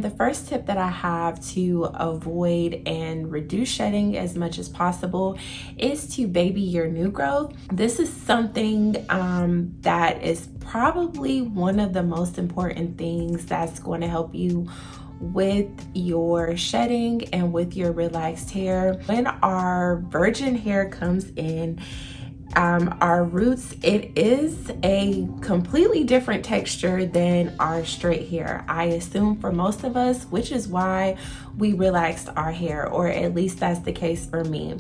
The first tip that I have to avoid and reduce shedding as much as possible is to baby your new growth. This is something that is probably one of the most important things that's going to help you with your shedding and with your relaxed hair. When our virgin hair comes in, our roots, it is a completely different texture than our straight hair. I assume for most of us, which is why we relaxed our hair, or at least that's the case for me.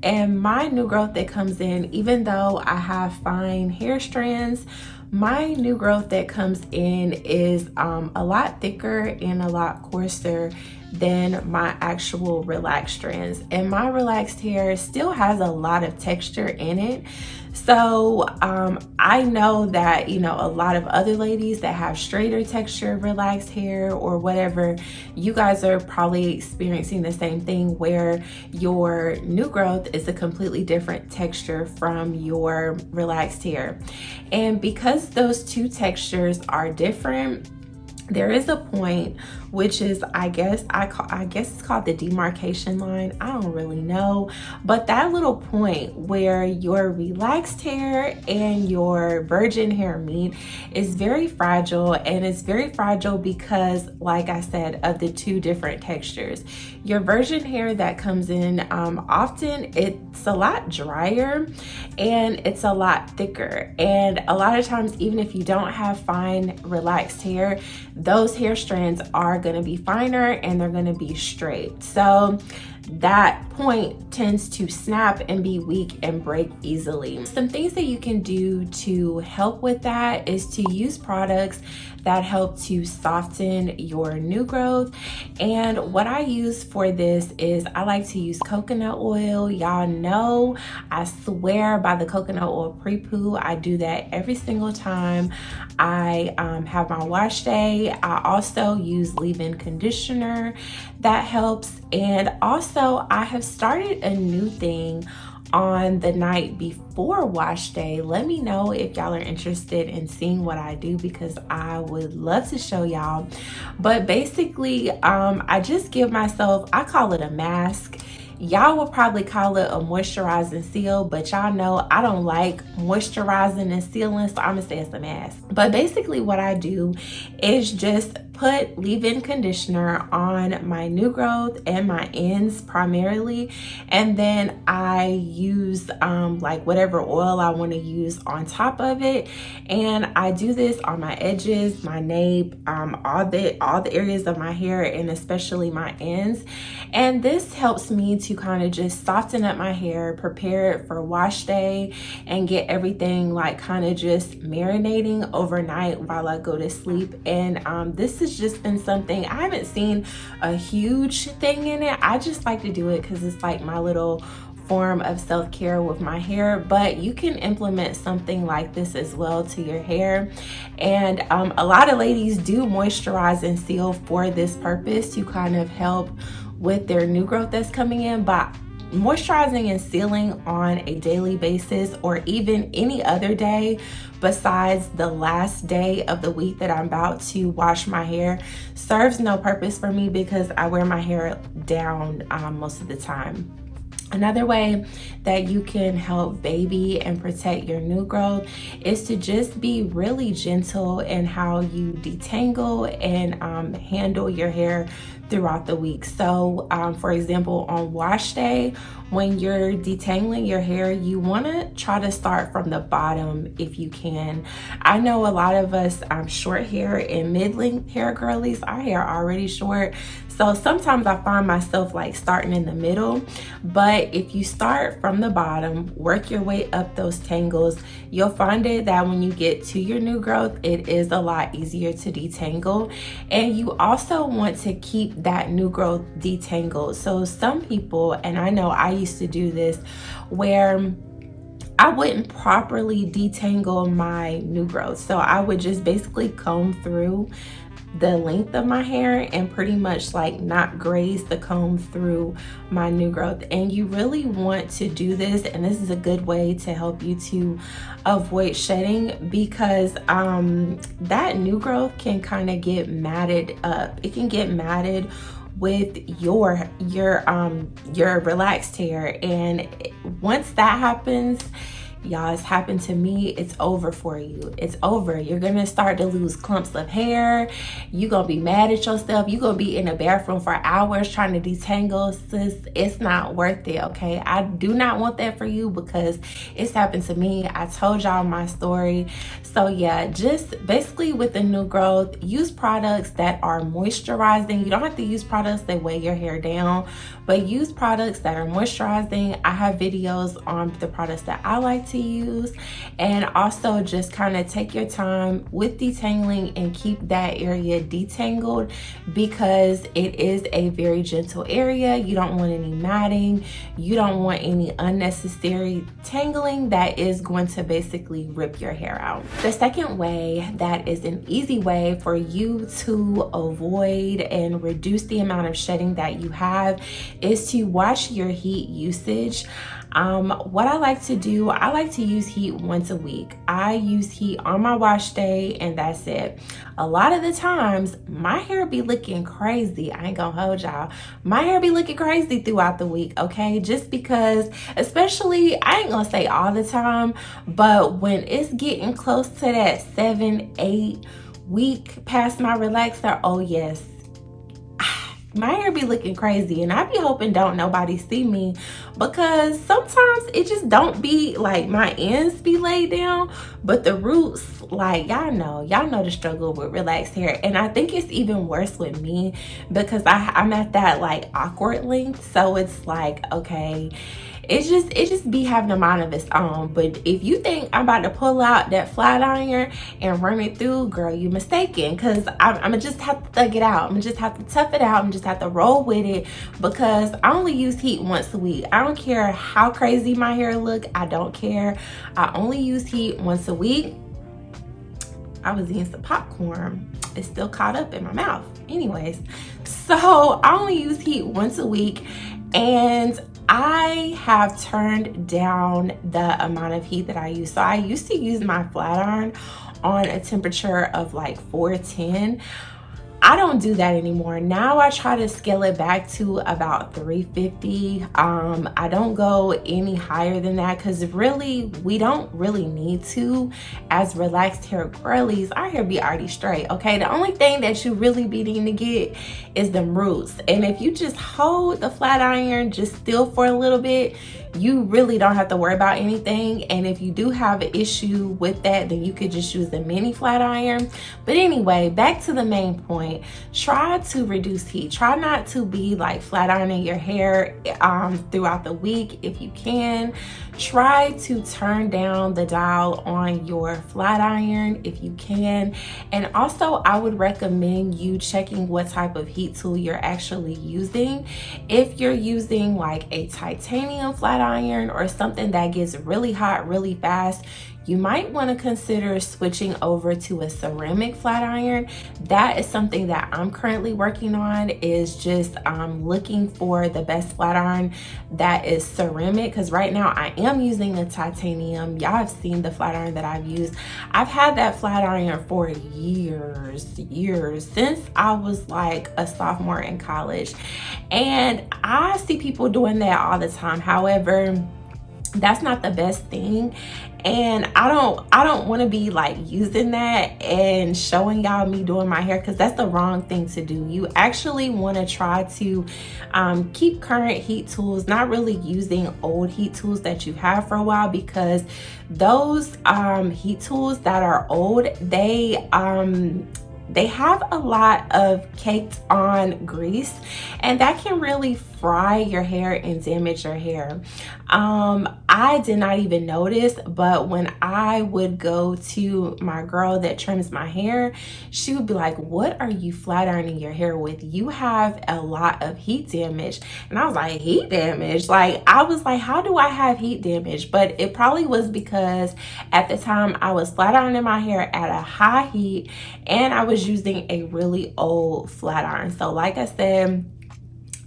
And my new growth that comes in, even though I have fine hair strands, my new growth that comes in is a lot thicker and a lot coarser than my actual relaxed strands. And my relaxed hair still has a lot of texture in it. So I know that, you know, a lot of other ladies that have straighter texture, relaxed hair or whatever, you guys are probably experiencing the same thing where your new growth is a completely different texture from your relaxed hair. And because those two textures are different, there is a point, which is I guess it's called the demarcation line. I don't really know, but that little point where your relaxed hair and your virgin hair meet is very fragile, and it's very fragile because, like I said, of the two different textures. Your virgin hair that comes in, often it's a lot drier and it's a lot thicker, and a lot of times, even if you don't have fine relaxed hair, those hair strands are going to be finer and they're going to be straight. So that point tends to snap and be weak and break easily. Some things that you can do to help with that is to use products that help to soften your new growth. And what I use for this is I like to use coconut oil. Y'all know I swear by the coconut oil pre-poo. I do that every single time I have my wash day. I also use leave-in conditioner that helps. And also I have started a new thing on the night before wash day. Let me know if y'all are interested in seeing what I do, because I would love to show y'all. But basically, I just give myself, I call it a mask. Y'all will probably call it a moisturize and seal, but y'all know I don't like moisturizing and sealing, so I'm gonna say it's a mask. But basically what I do is just put leave-in conditioner on my new growth and my ends primarily, and then I use like whatever oil I want to use on top of it. And I do this on my edges, my nape, all the areas of my hair, and especially my ends. And this helps me to kind of just soften up my hair, prepare it for wash day, and get everything like kind of just marinating overnight while I go to sleep. And this has just been something, I haven't seen a huge thing in it. I just like to do it because it's like my little form of self-care with my hair. But you can implement something like this as well to your hair. And a lot of ladies do moisturize and seal for this purpose, to kind of help with their new growth that's coming in. But moisturizing and sealing on a daily basis, or even any other day besides the last day of the week that I'm about to wash my hair, serves no purpose for me because I wear my hair down most of the time. Another way that you can help baby and protect your new growth is to just be really gentle in how you detangle and handle your hair throughout the week. So for example, on wash day, when you're detangling your hair, you want to try to start from the bottom if you can. I know a lot of us short hair and mid-length hair girlies, our hair already short, so sometimes I find myself like starting in the middle. But if you start from the bottom, work your way up those tangles, you'll find it that when you get to your new growth, it is a lot easier to detangle. And you also want to keep that new growth detangled. So some people, and I know I used to do this, where I wouldn't properly detangle my new growth. So I would just basically comb through the length of my hair and pretty much like not graze the comb through my new growth. And you really want to do this, and this is a good way to help you to avoid shedding, because that new growth can kind of get matted up. It can get matted with your relaxed hair, and once that happens, y'all, it's happened to me, it's over for you. It's over. You're gonna start to lose clumps of hair. You're gonna be mad at yourself. You're gonna be in the bathroom for hours trying to detangle. Sis, it's not worth it, okay? I do not want that for you, because it's happened to me. I told y'all my story. So yeah, just basically with the new growth, use products that are moisturizing. You don't have to use products that weigh your hair down, but use products that are moisturizing. I have videos on the products that I like to use, and also just kind of take your time with detangling and keep that area detangled, because it is a very gentle area. You don't want any matting. You don't want any unnecessary tangling that is going to basically rip your hair out. The second way that is an easy way for you to avoid and reduce the amount of shedding that you have is to watch your heat usage. What I like to do, I like to use heat once a week. I use heat on my wash day, and that's it. A lot of the times my hair be looking crazy. I ain't gonna hold y'all. My hair be looking crazy throughout the week, okay? Just because, especially, I ain't gonna say all the time, but when it's getting close to that 7-8 week past my relaxer, oh yes, my hair be looking crazy, and I be hoping don't nobody see me, because sometimes it just don't be like my ends be laid down, but the roots, like y'all know the struggle with relaxed hair. And I think it's even worse with me, because I'm at that like awkward length, so it's like, okay, it just be having a mind of its own. But if you think I'm about to pull out that flat iron and run it through, girl, you mistaken, because I'm gonna just have to thug it out. I'm gonna just have to tough it out. I'm just have to roll with it, because I only use heat once a week. I don't care how crazy my hair look. I don't care. I only use heat once a week. I was eating some popcorn. It's still caught up in my mouth. Anyways, so I only use heat once a week, and I have turned down the amount of heat that I use. So I used to use my flat iron on a temperature of like 410. I don't do that anymore. Now I try to scale it back to about 350. I don't go any higher than that, because really, we don't really need to. As relaxed hair girlies, our hair be already straight, okay? The only thing that you really be needing to get is them roots. And if you just hold the flat iron just still for a little bit, you really don't have to worry about anything. And if you do have an issue with that, then you could just use the mini flat iron. But anyway, back to the main point. Try to reduce heat. Try not to be like flat ironing your hair throughout the week if you can. Try to turn down the dial on your flat iron if you can. And also, I would recommend you checking what type of heat tool you're actually using. If you're using like a titanium flat iron or something that gets really hot really fast, you might want to consider switching over to a ceramic flat iron. That is something that I'm currently working on, is just looking for the best flat iron that is ceramic, because right now I am using a titanium. Y'all have seen the flat iron that I've used. I've had that flat iron for years, since I was like a sophomore in college, and I see people doing that all the time. However, that's not the best thing, and I don't want to be like using that and showing y'all me doing my hair, because that's the wrong thing to do. You actually want to try to keep current heat tools, not really using old heat tools that you have for a while, because those heat tools that are old, they have a lot of caked on grease, and that can really fry your hair and damage your hair. I did not even notice, but when I would go to my girl that trims my hair, she would be like, "What are you flat ironing your hair with? You have a lot of heat damage." And I was like, "Heat damage?" Like, I was like, how do I have heat damage? But it probably was because at the time I was flat ironing my hair at a high heat, and I was was using a really old flat iron. So like I said,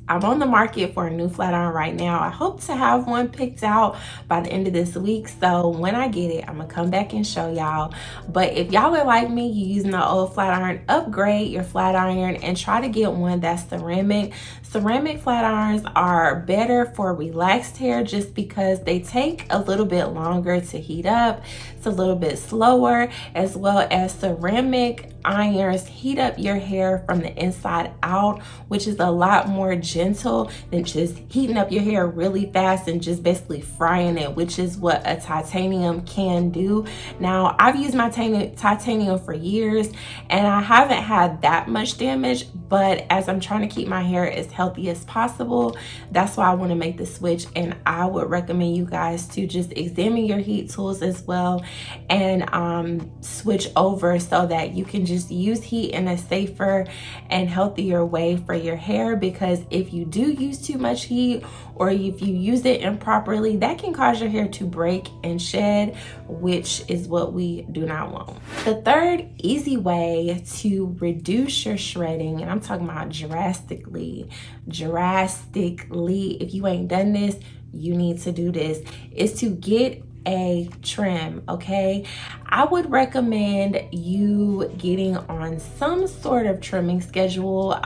I'm on the market for a new flat iron right now. I hope to have one picked out by the end of this week. So when I get it, I'm gonna come back and show y'all. But if y'all are like me, you using the old flat iron, upgrade your flat iron and try to get one that's ceramic. Ceramic flat irons are better for relaxed hair just because they take a little bit longer to heat up. It's a little bit slower, as well as ceramic irons heat up your hair from the inside out, which is a lot more gentle than just heating up your hair really fast and just basically frying it, which is what a titanium can do. Now, I've used my titanium for years and I haven't had that much damage, but as I'm trying to keep my hair as healthy as possible, that's why I want to make the switch. And I would recommend you guys to just examine your heat tools as well and switch over so that you can just use heat in a safer and healthier way for your hair, because if you do use too much heat or if you use it improperly, that can cause your hair to break and shed, which is what we do not want. The third easy way to reduce your shredding, and I'm talking about drastically, if you ain't done this, you need to do this, is to get a trim. Okay, I would recommend you getting on some sort of trimming schedule.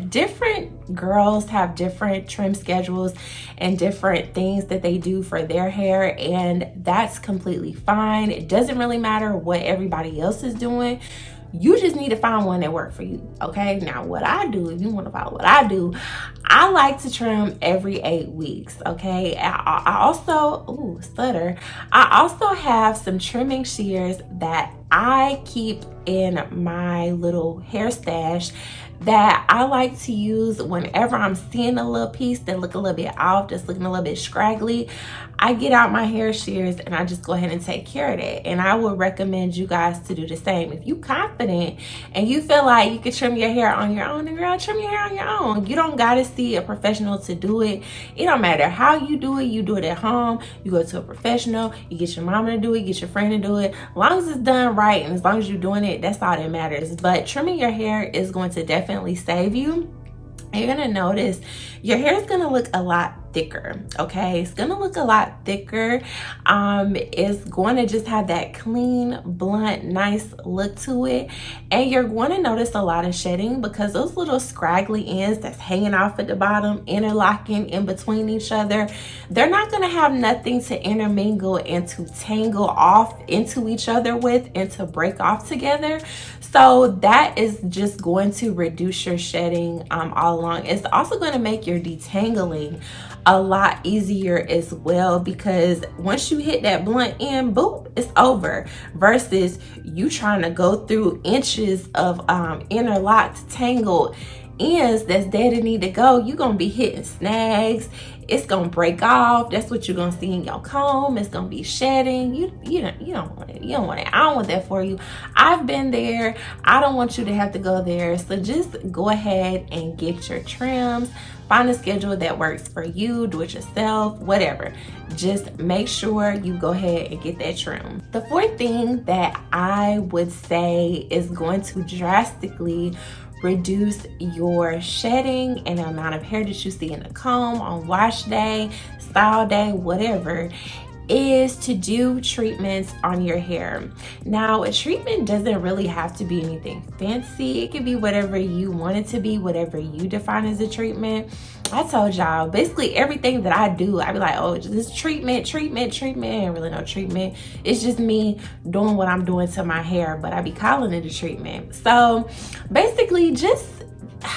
Different girls have different trim schedules and different things that they do for their hair, and that's completely fine. It doesn't really matter what everybody else is doing. You just need to find one that works for you. Okay, now what I do, if you want to follow what I do, I like to trim every 8 weeks. Okay, I also I also have some trimming shears that I keep in my little hair stash that I like to use whenever I'm seeing a little piece that look a little bit off, just looking a little bit scraggly. I get out my hair shears and I just go ahead and take care of that. And I would recommend you guys to do the same. If you confident and you feel like you can trim your hair on your own, then girl, trim your hair on your own. You don't gotta see a professional to do it. It don't matter how you do it at home. You go to a professional, you get your mama to do it, get your friend to do it. As long as it's done right and as long as you're doing it, that's all that matters. But trimming your hair is going to definitely save you. You're gonna notice your hair is gonna look a lot thicker. Okay, it's gonna look a lot thicker. It's going to just have that clean, blunt, nice look to it, and you're going to notice a lot of shedding because those little scraggly ends that's hanging off at the bottom, interlocking in between each other, they're not going to have nothing to intermingle and to tangle off into each other with and to break off together. So that is just going to reduce your shedding all along. It's also going to make your detangling a lot easier as well, because once you hit that blunt end, boop, it's over, versus you trying to go through inches of interlocked, tangled ends that's dead and need to go. You're gonna be hitting snags, it's gonna break off. That's what you're gonna see in your comb. It's gonna be shedding. You don't want it. You don't want it. I don't want that for you. I've been there. I don't want you to have to go there. So just go ahead and get your trims. Find a schedule that works for you. Do it yourself, whatever. Just make sure you go ahead and get that trim. The fourth thing that I would say is going to drastically reduce your shedding and the amount of hair that you see in the comb on wash day, style day, whatever, is to do treatments on your hair. Now, a treatment doesn't really have to be anything fancy. It can be whatever you want it to be, whatever you define as a treatment. I told y'all, basically everything that I do, I be like, oh, this treatment. Ain't really no treatment. It's just me doing what I'm doing to my hair, but I be calling it a treatment. So basically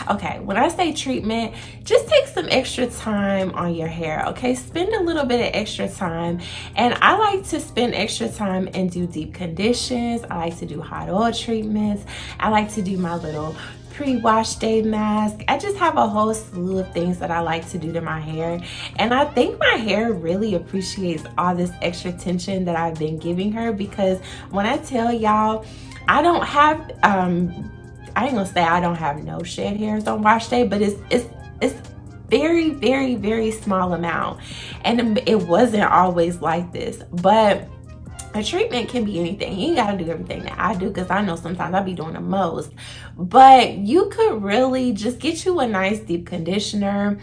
okay, when I say treatment, just take some extra time on your hair, okay? Spend a little bit of extra time. And I like to spend extra time and do deep conditions. I like to do hot oil treatments. I like to do my little pre-wash day mask. I just have a whole slew of things that I like to do to my hair. And I think my hair really appreciates all this extra attention that I've been giving her, because when I tell y'all, I don't have, I ain't gonna say I don't have no shed hairs on wash day, but it's very, very, very small amount. And it wasn't always like this. But A treatment can be anything. You ain't gotta do everything that I do, because I know sometimes I be doing the most. But you could really just get you a nice deep conditioner.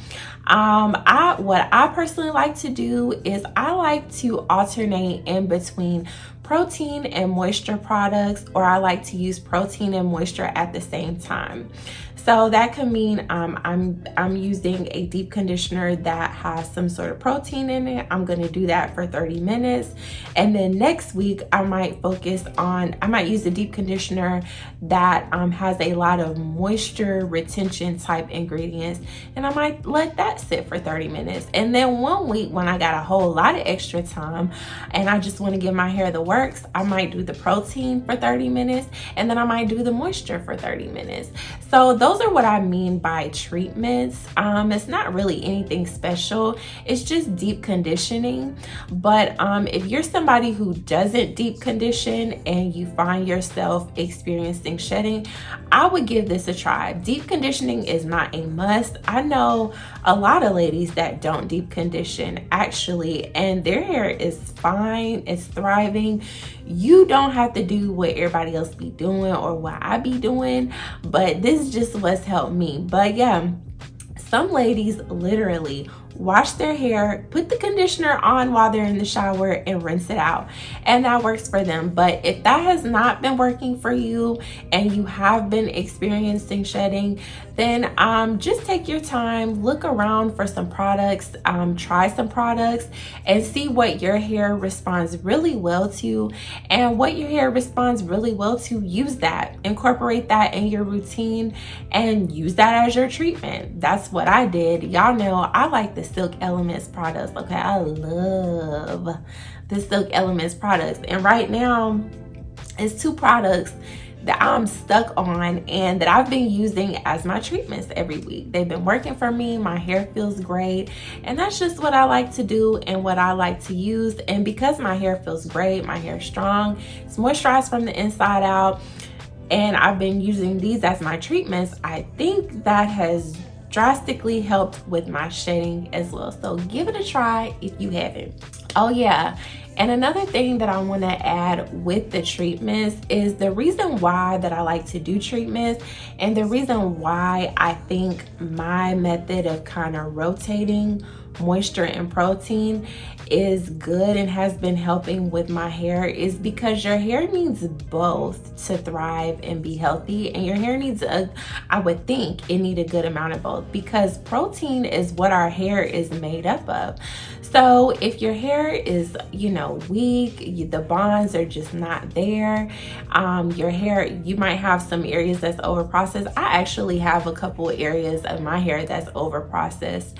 What I personally like to do is I like to alternate in between protein and moisture products, or I like to use protein and moisture at the same time. So that could mean I'm using a deep conditioner that has some sort of protein in it. I'm gonna do that for 30 minutes. And then next week, I might use a deep conditioner that has a lot of moisture retention type ingredients. And I might let that sit for 30 minutes. And then one week when I got a whole lot of extra time and I just wanna give my hair the works, I might do the protein for 30 minutes. And then I might do the moisture for 30 minutes. So those are what I mean by treatments. It's not really anything special. It's just deep conditioning. But if you're somebody who doesn't deep condition and you find yourself experiencing shedding, I would give this a try. Deep conditioning is not a must. I know a lot of ladies that don't deep condition actually, and their hair is fine, it's thriving. You don't have to do what everybody else be doing or what I be doing, but this is just what's helped me. But yeah, some ladies literally wash their hair, put the conditioner on while they're in the shower and rinse it out, and that works for them. But if that has not been working for you and you have been experiencing shedding, then just take your time, look around for some products, try some products and see what your hair responds really well to. And what your hair responds really well to, use that, incorporate that in your routine and use that as your treatment. That's what I did. Y'all know I like the Silk Elements products. Okay, I love the Silk Elements products, and right now it's 2 products that I'm stuck on and that I've been using as my treatments every week. They've been working for me. My hair feels great, and that's just what I like to do and what I like to use. And because my hair feels great, my hair is strong, it's moisturized from the inside out, and I've been using these as my treatments, I think that has drastically helped with my shedding as well. So give it a try if you haven't. Oh yeah, and another thing that I want to add with the treatments is the reason why that I like to do treatments, and the reason why I think my method of kind of rotating moisture and protein is good and has been helping with my hair is because your hair needs both to thrive and be healthy. And your hair needs I would think it needs a good amount of both, because protein is what our hair is made up of. So if your hair is, weak, the bonds are just not there, your hair, you might have some areas that's over processed. I actually have a couple areas of my hair that's over processed,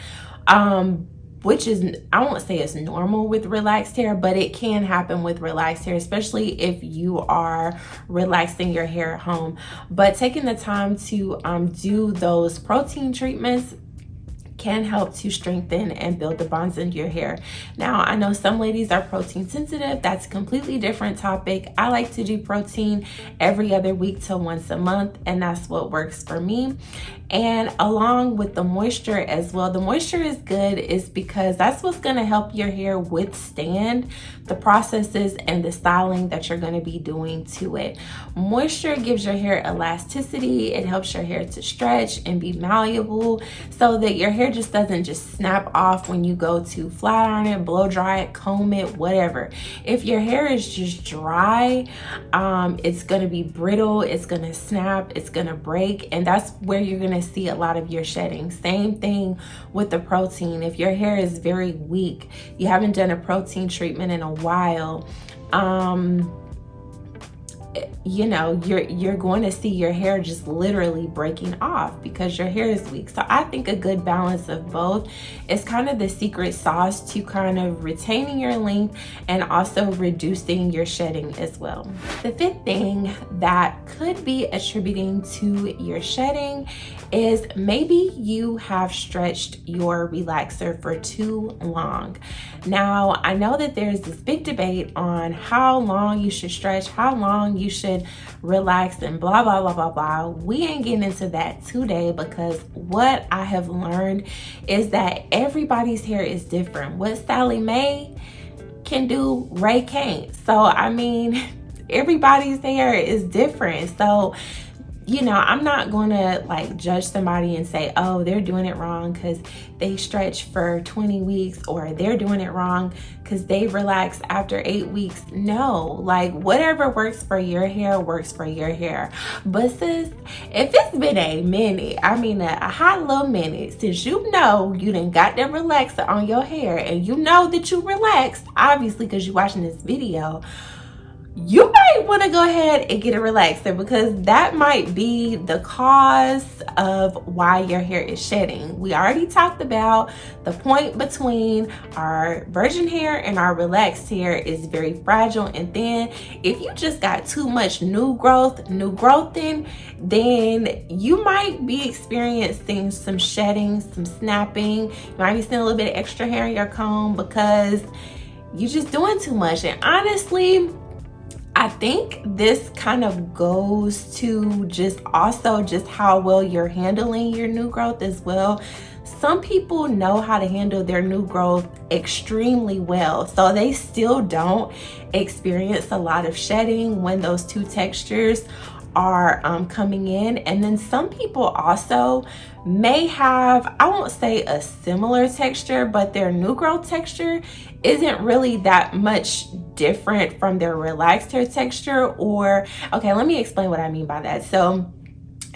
which is, I won't say it's normal with relaxed hair, but it can happen with relaxed hair, especially if you are relaxing your hair at home. But taking the time to do those protein treatments can help to strengthen and build the bonds into your hair. Now, I know some ladies are protein sensitive. That's a completely different topic. I like to do protein every other week to once a month, and that's what works for me. And along with the moisture as well, the moisture is good is because that's what's going to help your hair withstand the processes and the styling that you're going to be doing to it. Moisture gives your hair elasticity. It helps your hair to stretch and be malleable so that your hair just doesn't just snap off when you go to flat iron it, blow dry it, comb it, whatever. If your hair is just dry, it's going to be brittle, it's going to snap, it's going to break, and that's where you're going to see a lot of your shedding. Same thing with the protein. If your hair is very weak, you haven't done a protein treatment in a while, you're going to see your hair just literally breaking off because your hair is weak. So I think a good balance of both is kind of the secret sauce to kind of retaining your length and also reducing your shedding as well. The 5th thing that could be attributing to your shedding is maybe you have stretched your relaxer for too long. Now, I know that there's this big debate on how long you should stretch, how long you should relax, and blah, blah, blah, blah, blah. We ain't getting into that today because what I have learned is that everybody's hair is different. What Sally Mae can do, Rae can't. So I mean, everybody's hair is different. So you know, I'm not gonna like judge somebody and say, oh, they're doing it wrong because they stretch for 20 weeks, or they're doing it wrong because they relax after 8 weeks. No, like whatever works for your hair works for your hair. But sis, if it's been a minute, I mean a hot little minute, since you know you done got that relaxer on your hair, and you know that you relaxed, obviously because you're watching this video, you might want to go ahead and get a relaxer, because that might be the cause of why your hair is shedding. We already talked about the point between our virgin hair and our relaxed hair is very fragile and thin. If you just got too much new growthing, then you might be experiencing some shedding, some snapping. You might be seeing a little bit of extra hair in your comb because you're just doing too much. And honestly, I think this kind of goes to just how well you're handling your new growth as well. Some people know how to handle their new growth extremely well, so they still don't experience a lot of shedding when those two textures are coming in. And then some people also may have, I won't say a similar texture, but their new growth texture isn't really that much different from their relaxed hair texture. Or, okay, let me explain what I mean by that. So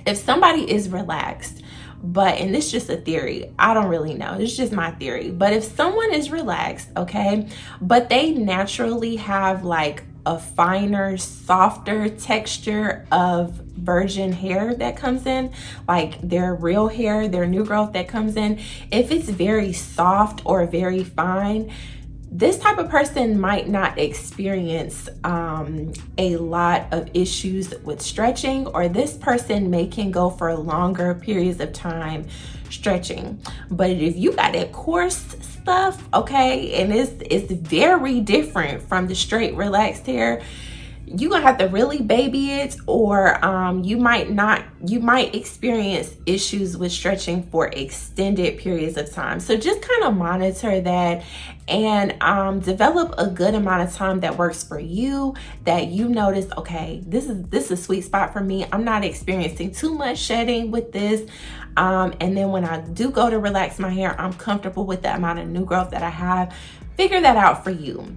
if somebody is relaxed, and this is just a theory, I don't really know, it's just my theory, but if someone is relaxed, okay, but they naturally have like a finer, softer texture of virgin hair that comes in, like their real hair, their new growth that comes in, if it's very soft or very fine, this type of person might not experience a lot of issues with stretching, or this person can go for longer periods of time stretching. But if you got that coarse stuff, okay, and it's very different from the straight relaxed hair, you're gonna have to really baby it, or you might experience issues with stretching for extended periods of time. So just kind of monitor that and develop a good amount of time that works for you, that you notice, okay, this is a sweet spot for me. I'm not experiencing too much shedding with this. And then when I do go to relax my hair, I'm comfortable with the amount of new growth that I have. Figure that out for you.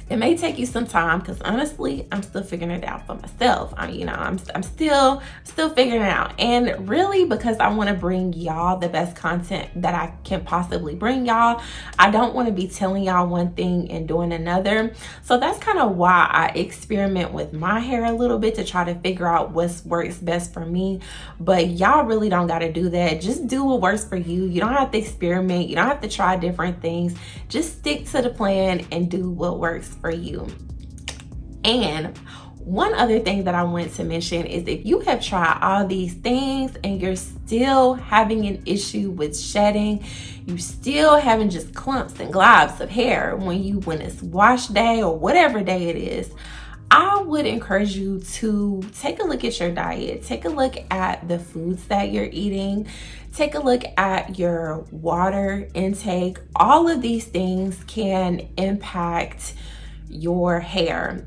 It may take you some time, because honestly, I'm still figuring it out for myself. I'm still figuring it out. And really, because I want to bring y'all the best content that I can possibly bring y'all, I don't want to be telling y'all one thing and doing another. So that's kind of why I experiment with my hair a little bit, to try to figure out what works best for me. But y'all really don't got to do that. Just do what works for you. You don't have to experiment. You don't have to try different things. Just stick to the plan and do what works for you. And one other thing that I wanted to mention is, if you have tried all these things and you're still having an issue with shedding, you still having just clumps and globs of hair when it's wash day or whatever day it is, I would encourage you to take a look at your diet. Take a look at the foods that you're eating. Take a look at your water intake. All of these things can impact your hair.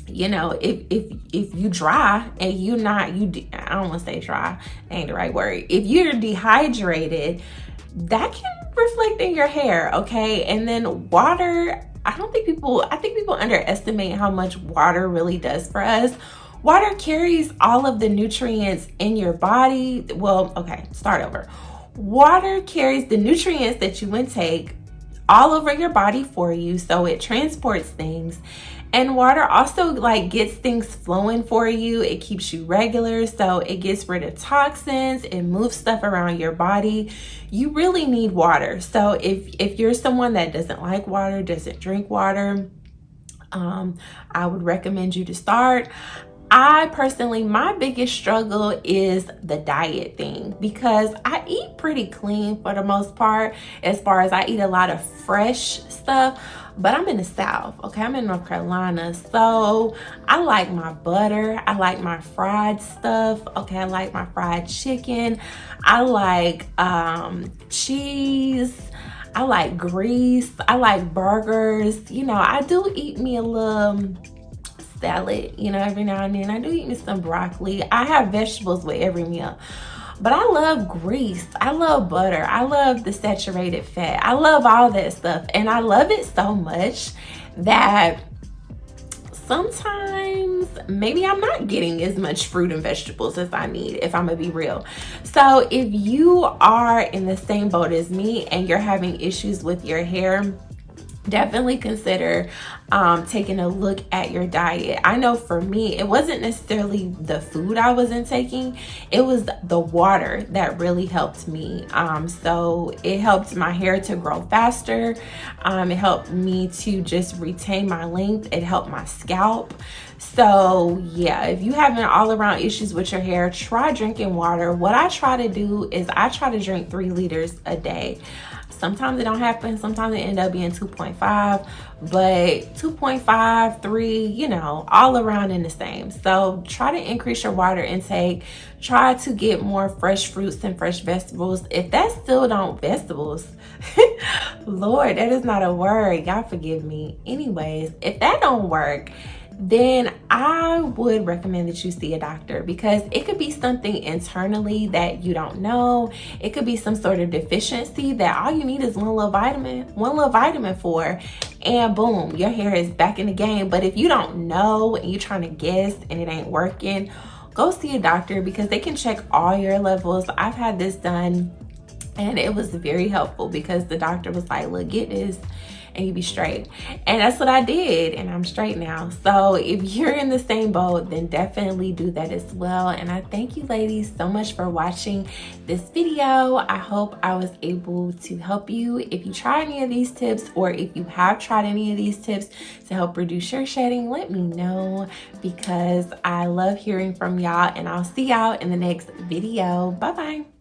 You know, if you dry and I don't want to say dry, that ain't the right word. If you're dehydrated, that can reflect in your hair, okay? And then water, I think people underestimate how much water really does for us. Water carries all of the nutrients in your body. Well, okay, start over. Water carries the nutrients that you intake all over your body for you, so it transports things. And water also gets things flowing for you. It keeps you regular, so it gets rid of toxins. It moves stuff around your body. You really need water. So if you're someone that doesn't like water, doesn't drink water, I would recommend you to start. I personally, my biggest struggle is the diet thing, because I eat pretty clean for the most part, as far as I eat a lot of fresh stuff, but I'm in the South, okay? I'm in North Carolina, so I like my butter, I like my fried stuff, okay? I like my fried chicken, I like cheese, I like grease. I like burgers. You know, I do eat me a little salad, you know, every now and then. I do eat me some broccoli. I have vegetables with every meal. But I love grease. I love butter. I love the saturated fat. I love all that stuff. And I love it so much that sometimes maybe I'm not getting as much fruit and vegetables as I need, if I'm gonna be real. So if you are in the same boat as me and you're having issues with your hair, definitely consider taking a look at your diet. I know for me, it wasn't necessarily the food I wasn't taking, it was the water that really helped me. So it helped my hair to grow faster. It helped me to just retain my length. It helped my scalp. So yeah, if you having all around issues with your hair, try drinking water. What I try to do is I try to drink 3 liters a day. Sometimes it don't happen. Sometimes it end up being 2.5, but 2.5, 3, you know, all around in the same. So try to increase your water intake. Try to get more fresh fruits and fresh vegetables. If that still don't, vegetables, Lord, that is not a word. Y'all forgive me. Anyways, if that don't work, then I would recommend that you see a doctor, because it could be something internally that you don't know. It could be some sort of deficiency that all you need is one little vitamin for, and boom, your hair is back in the game. But if you don't know and you're trying to guess and it ain't working, go see a doctor, because they can check all your levels. I've had this done and it was very helpful, because the doctor was like, look, get this and you be straight. And that's what I did, and I'm straight now. So if you're in the same boat, then definitely do that as well. And I thank you ladies so much for watching this video. I hope I was able to help you. If you try any of these tips, or if you have tried any of these tips to help reduce your shedding, let me know, because I love hearing from y'all, and I'll see y'all in the next video. Bye bye.